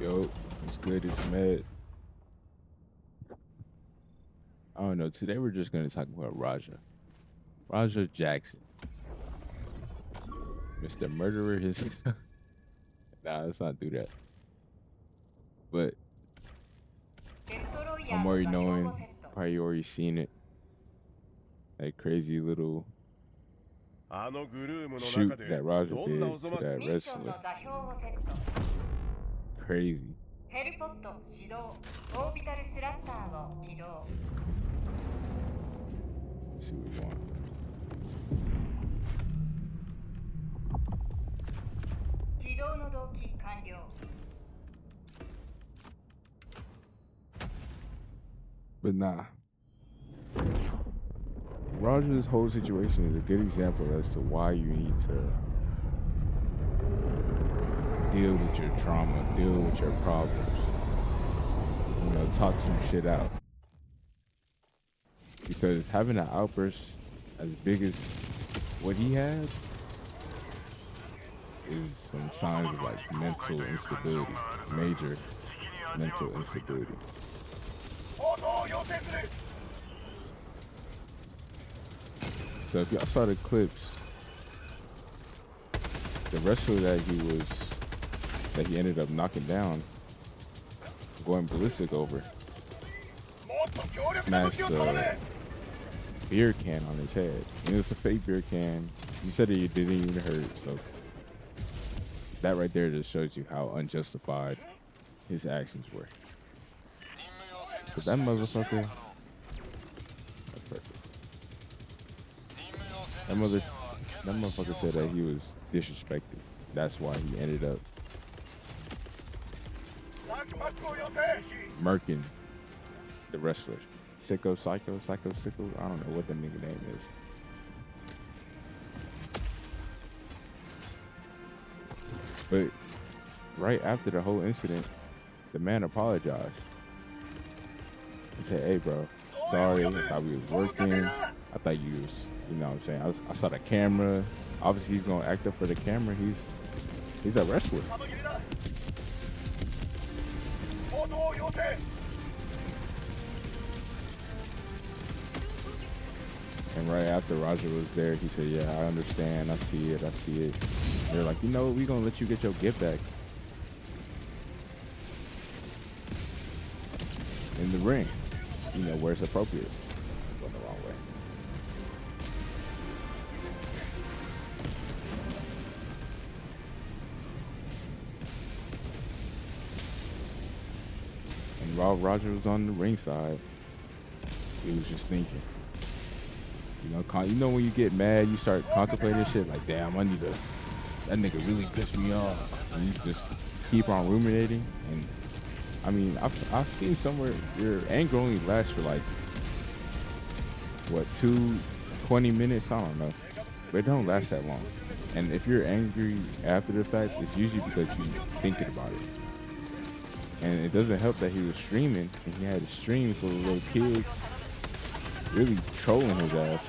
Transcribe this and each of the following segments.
Yo, it's good. It's Med. I don't know. Today we're just gonna talk about Raja. Raja Jackson, Mr. Murderer. His nah, let's not do that. But デストロイヤ I'm ーの already 座標を knowing. セット Probably already seen it. That crazy little あのグルームの shoot 中で that Raja どんなお did ぞ to まし that ミッションの wrestler. 座標をセット Crazy. ヘルポット始動オービタルスラスターを起動 Let's see what we want. 起動の動機完了 But nah. Raja's whole situation is a good example as to why you need to deal with your trauma, deal with your problems. You know, talk some shit out. Because having an outburst as big as what he had is some signs of like mental instability, major mental instability. So if y'all saw the clips, the wrestler that he ended up knocking down, going ballistic over, smashed the beer can on his head. And it was a fake beer can. He said it didn't even hurt, so that right there just shows you how unjustified his actions were. But that motherfucker, that's perfect. That motherfucker said that he was disrespected. That's why he ended up murking the wrestler. Psycho, Sicko. I don't know what the nigga name is. But right after the whole incident, the man apologized. He said, "Hey, bro, sorry. I thought we was working. I thought you was, you know what I'm saying. I saw the camera. Obviously, he's gonna act up for the camera. He's a wrestler." And right after Roger was there, he said, "Yeah, I understand. I see it. They're like, "You know what? We're gonna let you get your gift back in the ring. You know, where it's appropriate." Going the wrong way. And while Roger was on the ringside, he was just thinking. You know when you get mad, you start contemplating shit like, "Damn, that nigga really pissed me off," and you just keep on ruminating. And I mean, I've seen somewhere your anger only lasts for like what 20 minutes. I don't know, but it don't last that long. And if you're angry after the fact, it's usually because you're thinking about it. And it doesn't help that he was streaming, and he had a stream full of little kids really trolling his ass,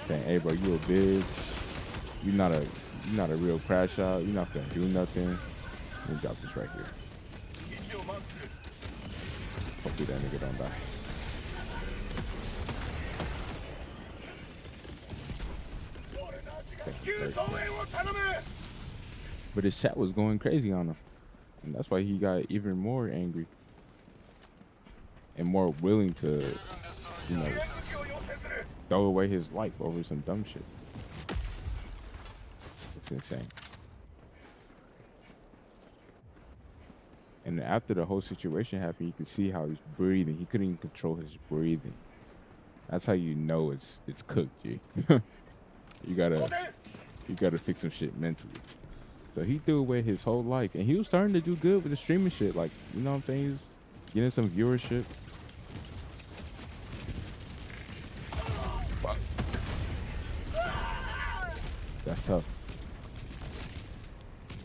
saying, "Hey, bro, you a bitch. You're not a real crash out. You're not gonna do nothing." Let me drop this right here. Hopefully that nigga don't die. But his chat was going crazy on him, and that's why he got even more angry and more willing to, you know, throw away his life over some dumb shit. It's insane. And after the whole situation happened, you could see how he's breathing. He couldn't even control his breathing. That's how you know it's cooked, G. you gotta fix some shit mentally. So he threw away his whole life, and he was starting to do good with the streaming shit. Like, you know what I'm saying? He was getting some viewership. Wow. That's tough.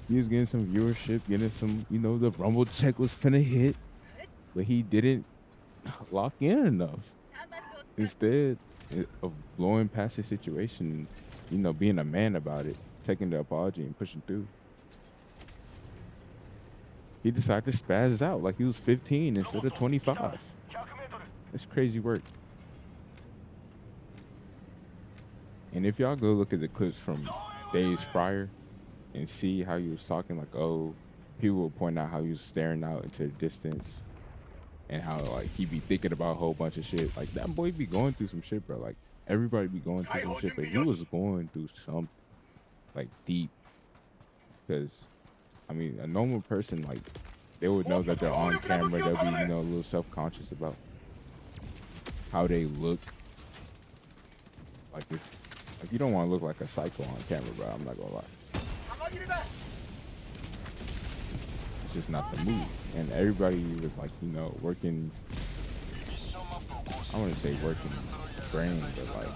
He was getting some viewership, getting some, the Rumble check was finna hit, but he didn't lock in enough. Instead of blowing past the situation, being a man about it, taking the apology and pushing through. He decided to spaz out like he was 15 instead of 25. That's crazy work. And if y'all go look at the clips from days prior and see how he was talking, like, oh, people will point out how he was staring out into the distance and how like he be thinking about a whole bunch of shit. Like that boy be going through some shit, bro. Like everybody be going through some shit, but he was going through something like deep. Because I mean, a normal person like they would know that they're on camera. They'll be a little self conscious about how they look. Like if you don't want to look like a psycho on camera, bro. I'm not gonna lie. It's just not the move. And everybody was like, working. I want to say working brain, but like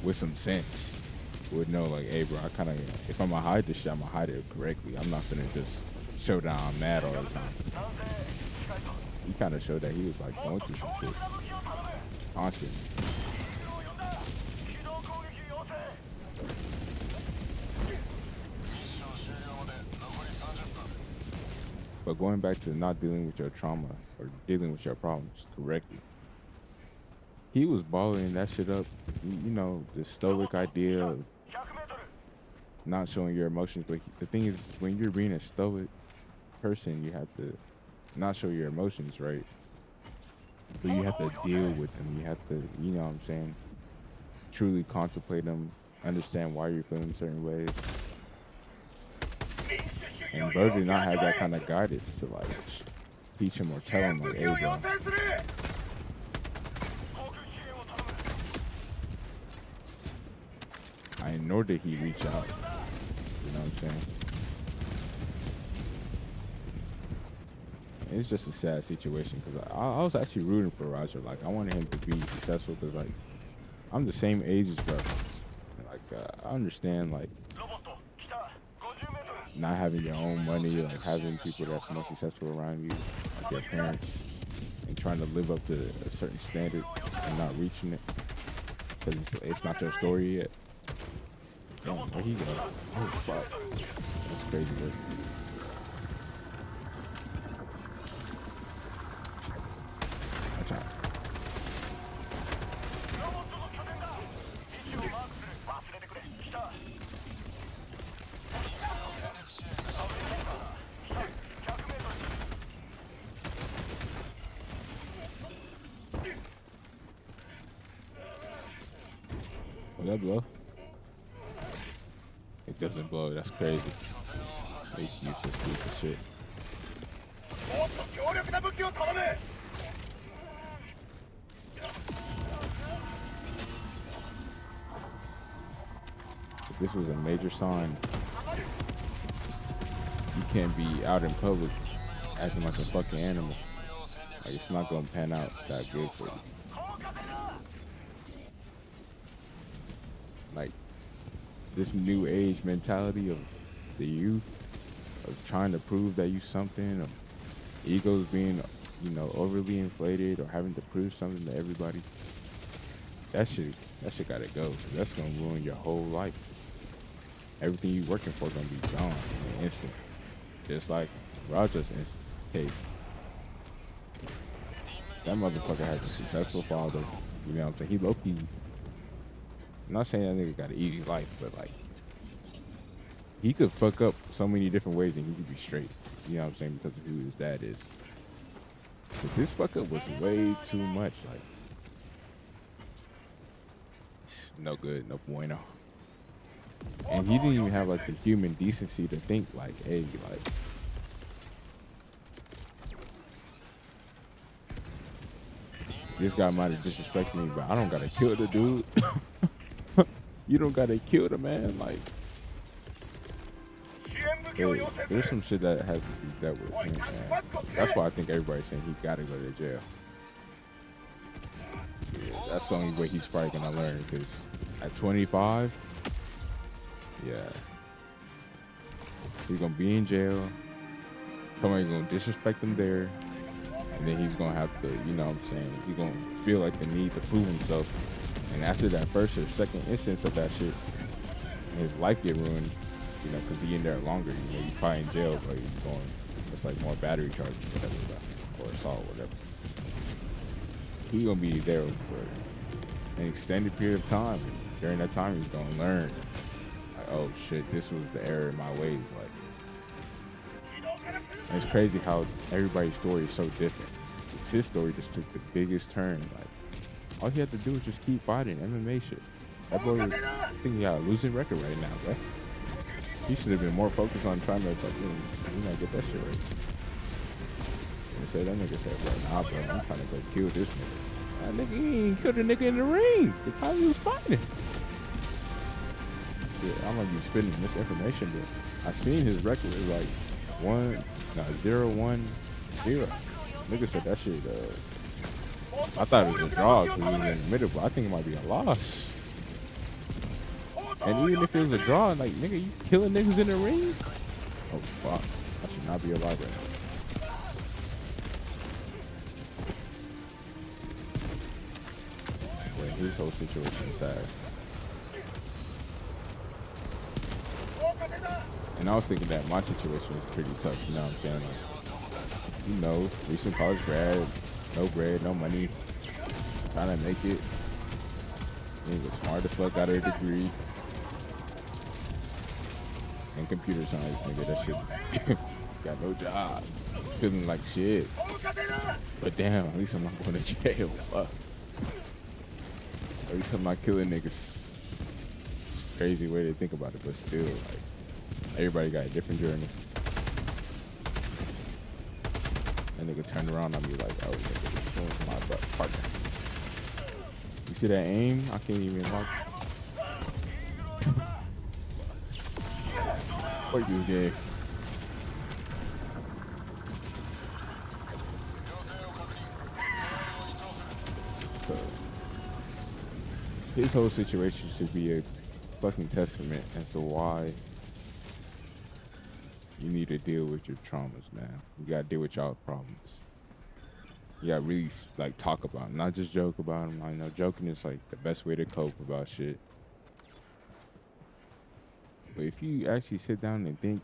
with some sense, would know like, hey, bro, I kind of, if I'm gonna hide this shit, I'm gonna hide it correctly. I'm not gonna just show that I'm mad all the time. He kind of showed that he was like going through some shit constantly. But going back to not dealing with your trauma or dealing with your problems correctly, he was balling that shit up. The stoic idea of not showing your emotions. But the thing is, when you're being a stoic person, you have to not show your emotions, right? But you have to deal with them. You have to, what I'm saying, truly contemplate them, understand why you're feeling certain ways. And Bird did not have that kind of guidance to like teach him or tell him like, hey, bro. Nor did he reach out. You know what I'm saying? It's just a sad situation because I was actually rooting for Roger. Like I wanted him to be successful because like I'm the same age as bro. Like I understand like not having your own money, like having people that's more successful around you, like your parents, and trying to live up to a certain standard and not reaching it because it's not your story yet. Damn, where he go? Oh fuck, that's crazy work. Watch out. Will that blow? It doesn't blow. That's crazy. It's useless piece of shit. If this was a major sign, you can't be out in public acting like a fucking animal. Like it's not gonna pan out that good for you. Like this new age mentality of the youth of trying to prove that you something, of egos being, overly inflated or having to prove something to everybody. That shit gotta go. 'Cause that's gonna ruin your whole life. Everything you working for gonna be gone in an instant. Just like Roger's case. That motherfucker has a successful father. You know what I'm saying? He low-key. I'm not saying that nigga got an easy life, but like he could fuck up so many different ways and he could be straight. You know what I'm saying? Because of who his dad is. But this fuck up was way too much. Like, no good, no bueno. And he didn't even have like the human decency to think like, hey, like, this guy might have disrespected me, but I don't gotta kill the dude. You don't gotta kill the man. Like, there's some shit that has to be dealt with him, man. That's why I think everybody's saying he gotta go to jail. Yeah, that's the only way he's probably gonna learn, because at 25, yeah, he's gonna be in jail. Somebody's gonna disrespect him there, and then he's gonna have to, you know what I'm saying, he's gonna feel like the need to prove himself. And after that first or second instance of that shit, his life get ruined, you know, because he in there longer. You know, he's probably in jail, but he's going. It's like more battery charges, whatever, or assault, whatever. He gonna be there for an extended period of time. And during that time, he's gonna learn. Like, oh shit, this was the error in my ways. Like, and it's crazy how everybody's story is so different. His story just took the biggest turn. Like, all he had to do was just keep fighting MMA shit. That boy, I think he got a losing record right now, bro. He should have been more focused on trying to fucking, you know, get that shit right. And say that nigga said, bro, nah, bro, I'm trying to go kill this nigga. That nigga, he ain't killed a nigga in the ring. The time he was fighting. Yeah, I'm gonna be spitting misinformation, but I seen his record was like 0-1-0. Nigga said that shit. I thought it was a draw because he was in the middle, but I think it might be a loss. And even if it was a draw, like, nigga, you killing niggas in the ring? Oh, fuck. I should not be alive right now. Yeah, his whole situation is sad. And I was thinking that my situation was pretty tough, you know what I'm saying? Like, you know, recent college grad, no bread, no money, trying to make it. Nigga smart as fuck, got her degree. And computer science, nigga, that shit. Got no job. Feeling like shit. But damn, at least I'm not going to jail. Fuck. At least I'm not killing niggas. Crazy way to think about it, but still, like, everybody got a different journey. That nigga turned around on me like, oh, nigga, this one's my partner. You see that aim? I can't even mark. Fuck this game. So, his whole situation should be a fucking testament as to why you need to deal with your traumas, man. You gotta deal with y'all problems. You gotta really, like, talk about them, not just joke about them. I know joking is, like, the best way to cope about shit. But if you actually sit down and think,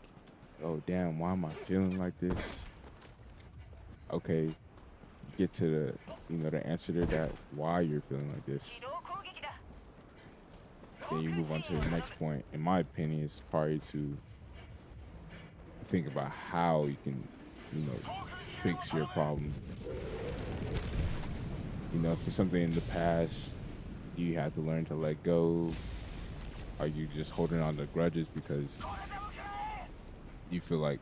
oh, damn, why am I feeling like this? Okay, get to the, you know, the answer to that, why you're feeling like this. Then you move on to the next point. In my opinion, is probably to think about how you can, you know, fix your problem. You know, if it's something in the past, you have to learn to let go. Are you just holding on to grudges because you feel like,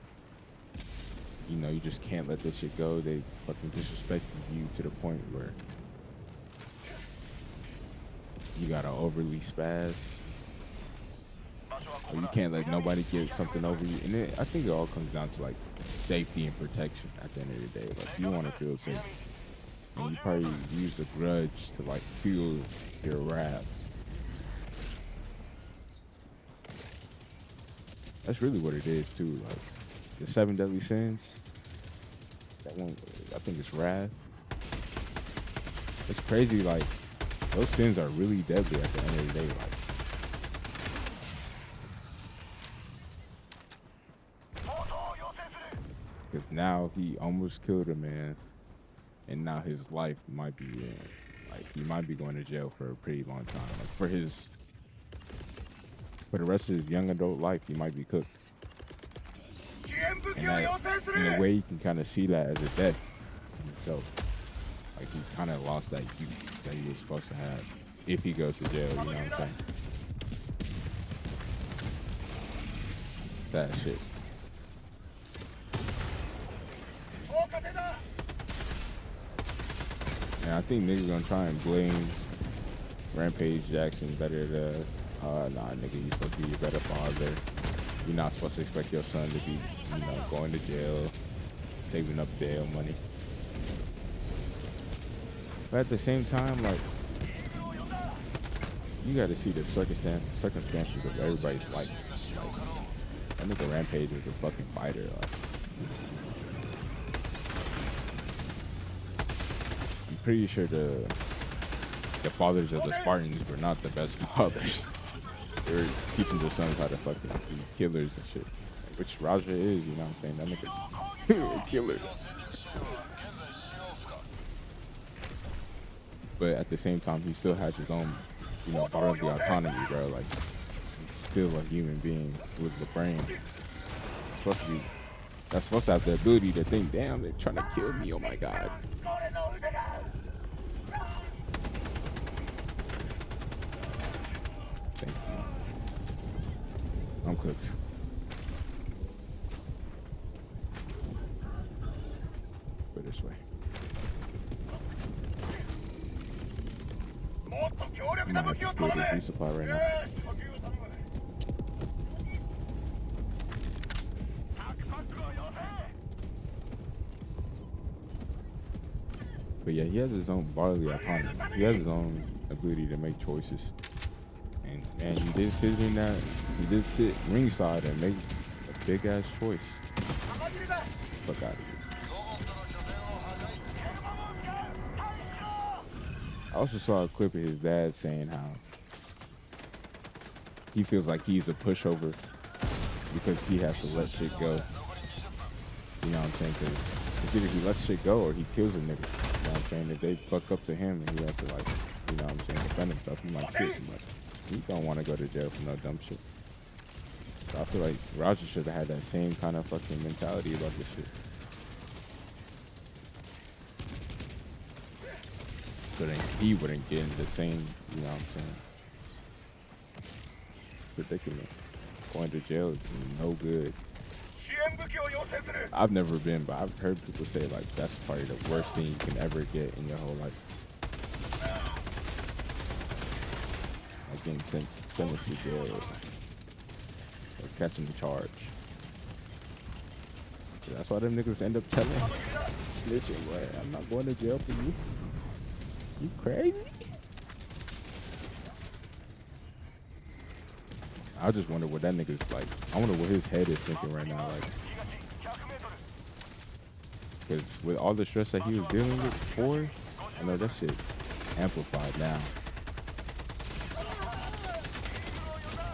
you know, you just can't let this shit go? They fucking disrespected you to the point where you gotta overly spaz. Or you can't let nobody get something over you. And I think it all comes down to, like, safety and protection at the end of the day. Like, you want to feel safe. And you probably use the grudge to, like, fuel your wrath. That's really what it is, too. Like, the 7 deadly sins, that one, I think it's wrath. It's crazy, like, those sins are really deadly at the end of the day. Like, because now he almost killed a man, and now his life might be in, like, he might be going to jail for a pretty long time. Like, for the rest of his young adult life, he might be cooked. And that, in a way, you can kind of see that as a death in itself. Like, he kind of lost that youth that he was supposed to have if he goes to jail, you know what I'm saying? That shit. And I think niggas gonna try and blame Rampage Jackson better to, nah, nigga, you supposed to be a better father. You're not supposed to expect your son to be, you know, going to jail, saving up bail money. But at the same time, like, you gotta see the circumstances of everybody's life. Like, that nigga Rampage was a fucking fighter. Like, I'm pretty sure the fathers of the Spartans were not the best fathers. They're teaching their sons how to fucking be killers and shit. Which Raja is, you know what I'm saying? That nigga's a killer. But at the same time, he still has his own, you know, bodily autonomy, bro. Like, he's still a human being with the brain. That's supposed to have the ability to think, damn, they're trying to kill me, oh my god. Thank you. I'm cooked. Go this way. I might have to steal this resupply right now. But yeah, he has his own bodily autonomy. He has his own ability to make choices. And he did sit in that, he did sit ringside and make a big ass choice. Fuck out of here. I also saw a clip of his dad saying how he feels like he's a pushover because he has to let shit go. You know what I'm saying? Because it's either he lets shit go or he kills a nigga. You know what I'm saying? If they fuck up to him and he has to, like, you know what I'm saying, defend himself, he might kill somebody. He don't want to go to jail for no dumb shit. So I feel like Roger should have had that same kind of fucking mentality about this shit. So then he wouldn't get into the same, you know what I'm saying? Ridiculous. Going to jail is no good. I've never been, but I've heard people say like that's probably the worst thing you can ever get in your whole life. Like getting sentenced to jail or catching the charge. So that's why them niggas end up telling, snitching, well, I'm not going to jail for you. You crazy? I just wonder what that nigga's like. I wonder what his head is thinking right now. Like, because with all the stress that he was dealing with before, I know that shit amplified now.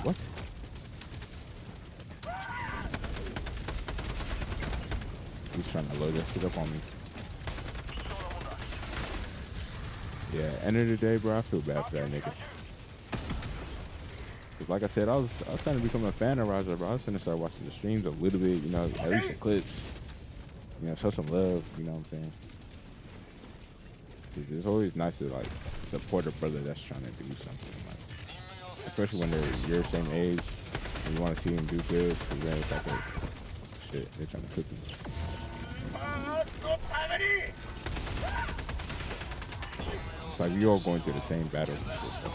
What? He's trying to load that shit up on me. Yeah, end of the day, bro, I feel bad for that nigga. Cause like I said, I was trying to become a fan of Roger, bro. I was gonna start watching the streams a little bit, you know, at least the clips. You know, show some love, you know what I'm saying? It's always nice to like support a brother that's trying to do something, like, especially when they're your same age and you want to see them do good. Cause then it's like, oh, shit, they're trying to cook me. It's like we all going through the same battle and shit. So.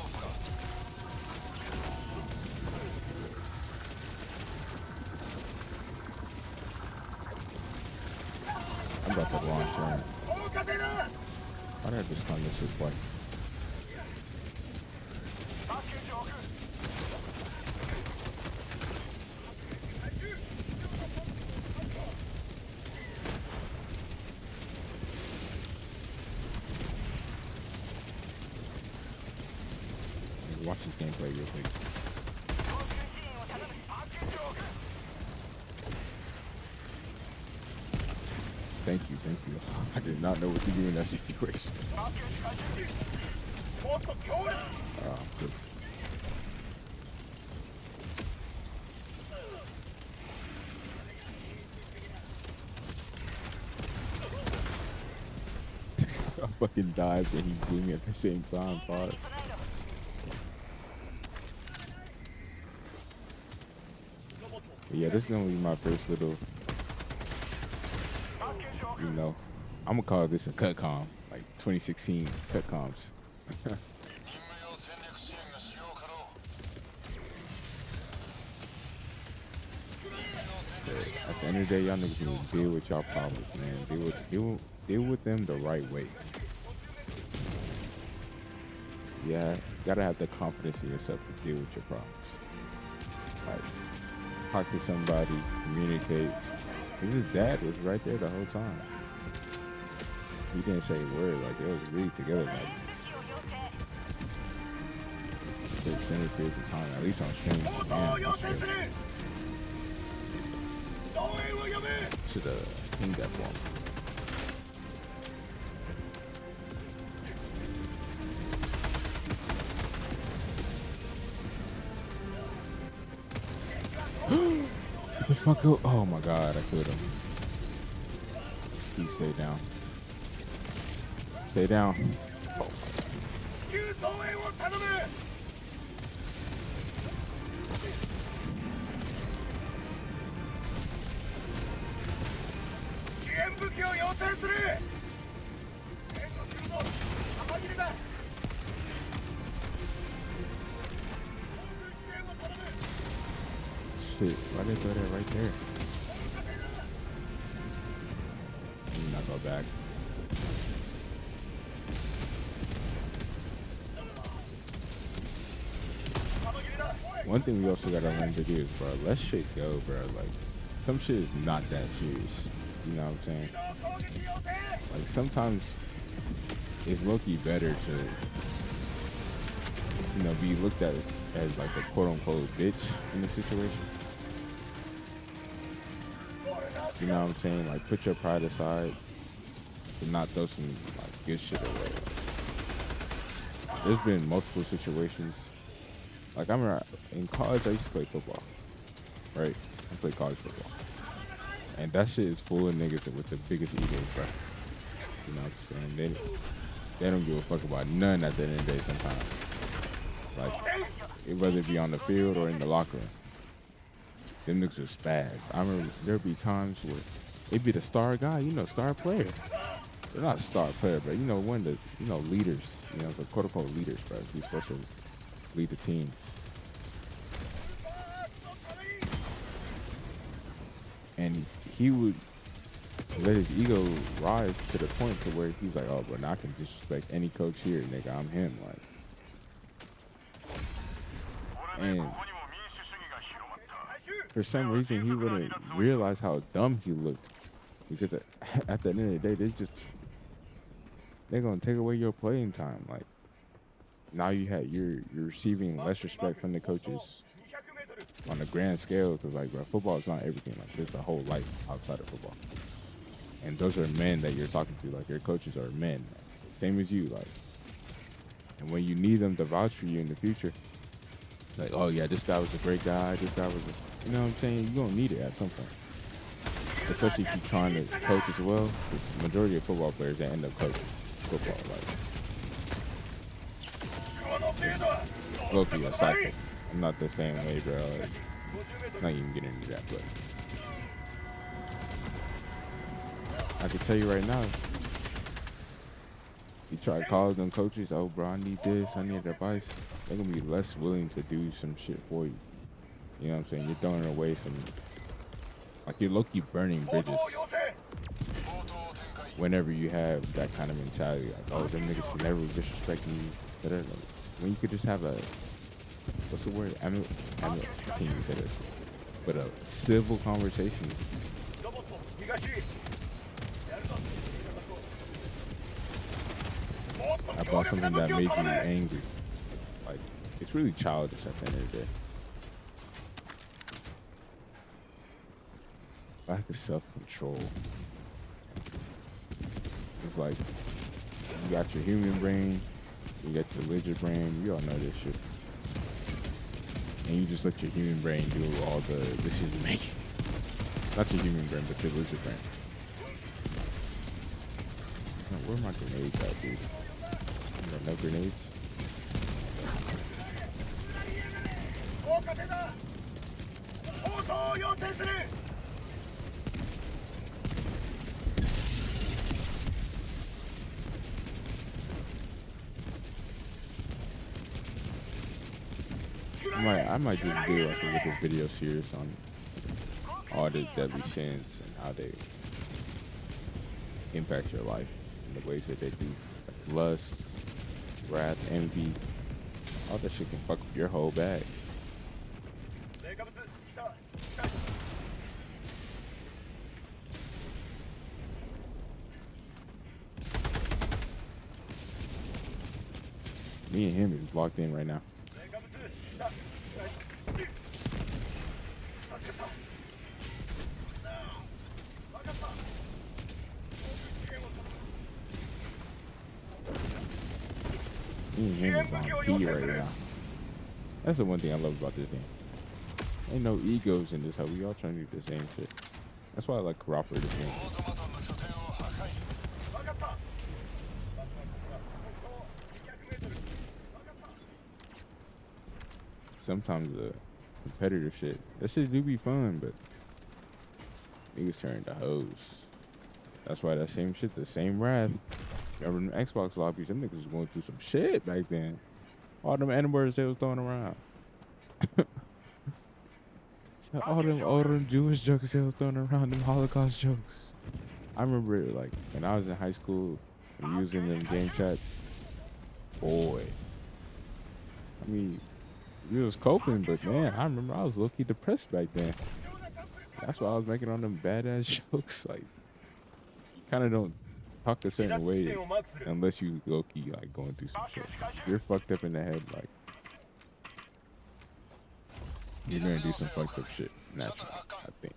I'm about to launch in. Why did I just come this way? Watch this gameplay real quick. Thank you. I did not know what to do in that situation. Good. I fucking dived and he blew me at the same time, fuck. But yeah, this is gonna be my first little, you know, I'm gonna call this a cut com, like 2016 cut comms. At the end of the day, y'all niggas need to deal with y'all problems, man. Deal with them the right way. Yeah, you gotta have the confidence in yourself to deal with your problems. Like, talk to somebody, communicate. His dad was right there the whole time. He didn't say a word, like they was really together. Like, for extended periods of time, at least on stream. Man, that's good. Should have pinged that for him. What the fuck? Oh my god, I killed him. He stay down. Stay down. Oh. Shit, why they throw that right there? Let me not go back. One thing we also gotta learn to do is, bro, let shit go, bro. Like, some shit is not that serious. You know what I'm saying? Like, sometimes it's low-key better to, you know, be looked at as like a quote-unquote bitch in the situation. You know what I'm saying? Like, put your pride aside and not throw some like good shit away. There's been multiple situations. Like, I remember in college I used to play football, right? I played college football, and that shit is full of niggas with the biggest egos, bro. You know what I'm saying? They don't give a fuck about none at the end of the day sometimes. Like, whether it be on the field or in the locker room. Them niggas are spaz. I remember there'd be times where it'd be the star guy, you know, star player. They're not star player, but you know, one of the, you know, leaders, you know, the quote unquote leaders, bro. He's supposed to lead the team. And he would let his ego rise to the point to where he's like, oh, but now I can disrespect any coach here, nigga. I'm him, like. And for some reason, he wouldn't realize how dumb he looked, because at the end of the day, they're gonna take away your playing time. Like, now you're receiving less respect from the coaches on a grand scale, because like, bro, football is not everything. Like, there's a whole life outside of football, and those are men that you're talking to. Like, your coaches are men, same as you. Like, and when you need them to vouch for you in the future, like, oh yeah, this guy was a great guy. This guy was, you know what I'm saying? You're gonna need it at some point, especially if you're trying to coach as well. Because the majority of football players, they end up coaching football. Like, it's low-key a cycle. I'm not the same way, bro. Like, not even getting into that, but I can tell you right now, you try to call them coaches, oh bro, I need this, I need advice, they're gonna be less willing to do some shit for you. You know what I'm saying? You're throwing away some, like, you're low-key burning bridges whenever you have that kind of mentality. Like, oh, them niggas can never disrespect me. When you could just have a, what's the word? I can't even say this, but a civil conversation. About something that made you angry. Like, it's really childish at the end of the day. Lack of self-control. It's like, you got your human brain, you got your lizard brain, you all know this shit. And you just let your human brain do all the decision making. Not your human brain, but your lizard brain. Now, where are my grenades at, dude? No grenades. I might just do like a little video series on all the deadly sins and how they impact your life in the ways that they do. Like lust, wrath, envy, all that shit can fuck up your whole bag. Me and him is locked in right now. Me and him is on P right now. That's the one thing I love about this game. Ain't no egos in this hoe. We all trying to do the same shit. That's why I like cooperative games. Sometimes the competitive shit, that shit do be fun, but niggas turn to hoes. That's why that same shit, the same wrath. Remember them Xbox lobbies, them niggas was going through some shit back then. All them N-words they was throwing around. All them Jewish jokes they was throwing around, them Holocaust jokes. I remember it, like when I was in high school and using them game chats. Boy, I mean, we was coping, but man, I remember I was low-key depressed back then. That's why I was making on them badass jokes. Like, you kind of don't talk a certain way unless you low-key like going through some shit. If you're fucked up in the head, like you're gonna do some fucked up shit naturally. I think.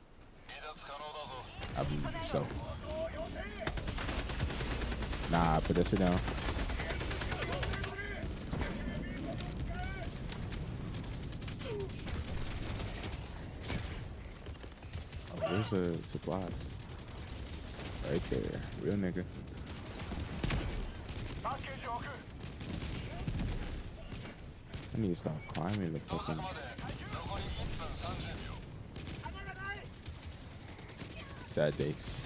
I believe yourself. Nah, put that shit down. Oh, there's a supplies. Right there. Real nigga. I need to stop climbing the fucking... Sad days.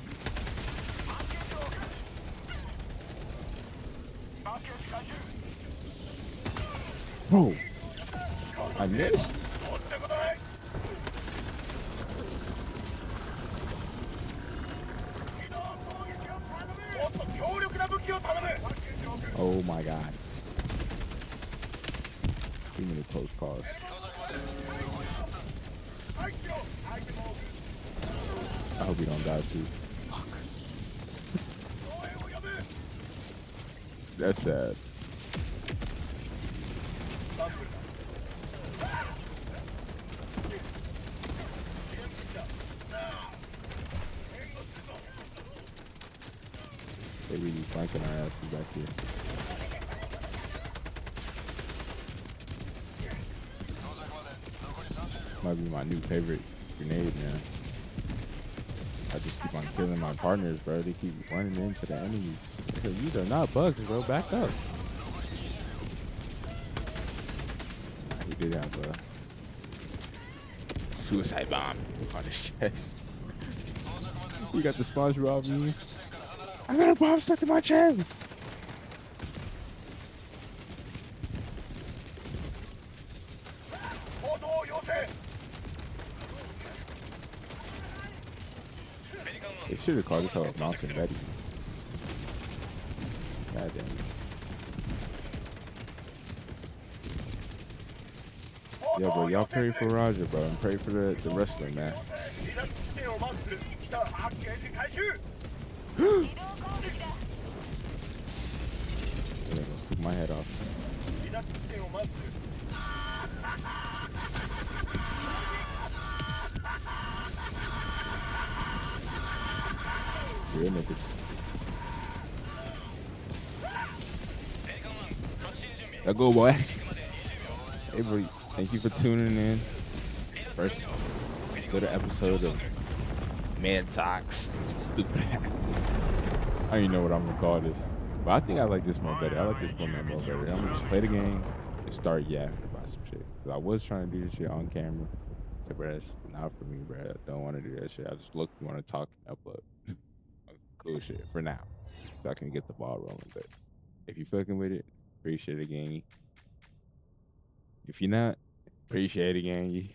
Bro! I missed? Oh my god. Too many close calls. I hope you don't die too. Fuck. That's sad. They really flanking our asses back here. Might be my new favorite grenade, man. I just keep on killing my partners, bro. They keep running into the enemies. These are not bugs, bro. Back up. He did have a suicide bomb on his chest. He got the sponsor off me. I got a bomb stuck in my chest. They should have called this hoe Mountain Betty. God damn it. Yeah, bro, y'all pray for Roger, bro, and pray for the wrestler, man. They're gonna stick my head off. Real niggas. Let's go, boys. Hey, bro, thank you for tuning in. First good episode of Man Talks. Stupid. I don't even know what I'm gonna call this, but I think I like this more better. I like this format more better. I'm gonna just play the game and start yapping about some shit. Cause I was trying to do this shit on camera. So, bro, that's not for me, bro. I don't want to do that shit. I just look, want to talk, and upload. Cool shit for now, so I can get the ball rolling. But if you fucking with it, appreciate it, gang. If you're not, appreciate it, gang.